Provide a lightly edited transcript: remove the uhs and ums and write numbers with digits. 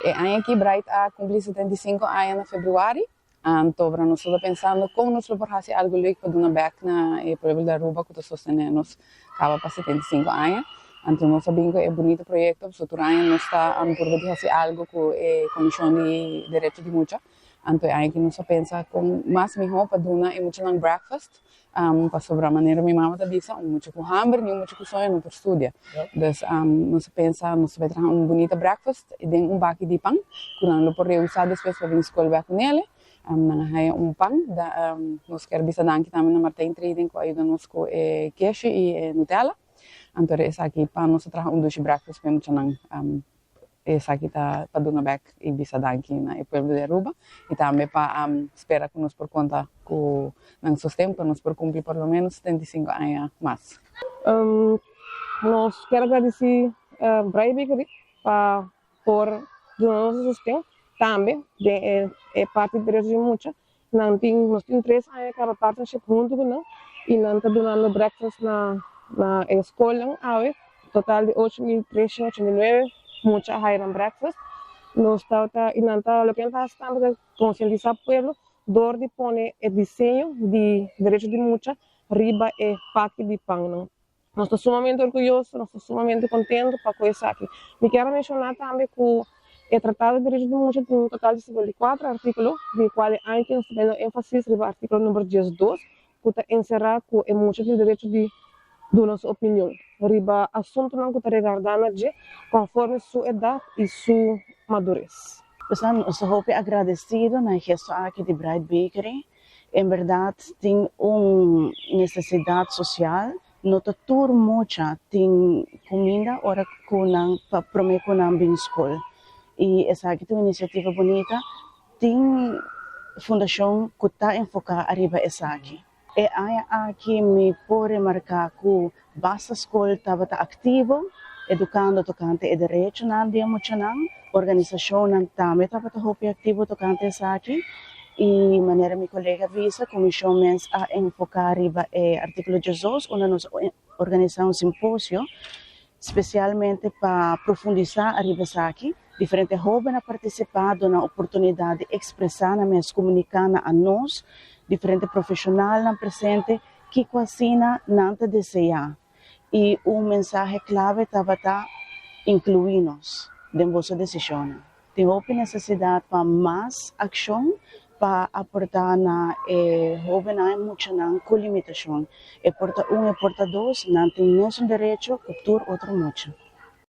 Año aqui, Bright a cumprir 75 anos em fevereiro. Então, nós estamos pensando como nós podemos fazer algo legal para dar back na Pueblo da Aruba, que sostenemos acaba para 75 anos. Então, nós sabemos que é um bonito projeto, o futuro ano nós estamos por fazer algo com a Comissão de Direitos de Mulher. Então, aí que nós pensamos com mais melhor para dar muito lang breakfast, para sobre a maneira minha mãe disse, muito com hamburger, muito com sonho, muito estudia. Então, nós pensamos, nós vai trazer bonito breakfast e tem baque de pão, que nós podemos usar depois para vir escolher com ele. Nang pão, nós queremos bisa danki também na Martin Trading, que ajuda-nos com queijo e Nutella. Então, esse aqui para nós trazer doce breakfast para muito lang. Essa aqui está para dar back e bisa danki na Pueblo de Aruba e também para esperar que nós por conta com nang sustento para nós por cumprir por lo menos 75 anos mais. Nós quero agradecer Bright Bakery por dar nosso sustento também é parte de Direitos de Mulher. Nós temos 3 anos cada partnership junto com nós e nós estamos dando breakfast na escola total de 8.389 mucha hiring breakfast. Nós estamos lo que nós estamos é conscientizar o povo, de poner o desenho de direitos de mulher riba é parte de pão. Nós estamos sumamente orgulhosos, nós estamos sumamente contentes com isso aqui. Me quero mencionar também que o Tratado de Direitos de Mulher tem um total de 54 artículos, de qual aqui nós temos ênfase no artículo número 12, que está encerrado com a mulher de direito de nossa opinião. Riba assunto não que está regardando conforme sua idade e sua madurez. Eu sou agradecido na gesto aqui de Bright Bakery. Em verdade, tem uma necessidade social. Nota tur mucha tem comida ora para prometer com bem escola. E essa aqui tem uma iniciativa bonita. Tem fundação que está enfocada arriba essa aqui. E aqui me pode remarcar que a base escola estava ativo, educando tocante e direito na dia muchanan, organização também estava ativo tocante essa aqui. E maneira minha colega visa, comissão mens a enfocar arriba artículo 18, onde nós organizamos simpósio, especialmente para profundizar arriba essa aqui. Diferentes jovens a participar, na oportunidade de expressar, mas comunicar a nós, diferentes profissionais presentes que cocina não te deseja. E mensagem clave estava incluir-nos em vossa decisão. Tem necessidade para mais ação para aportar na jovem muito com limitação. E porta e porta dois, não tem mesmo direito, cultura, outro muito.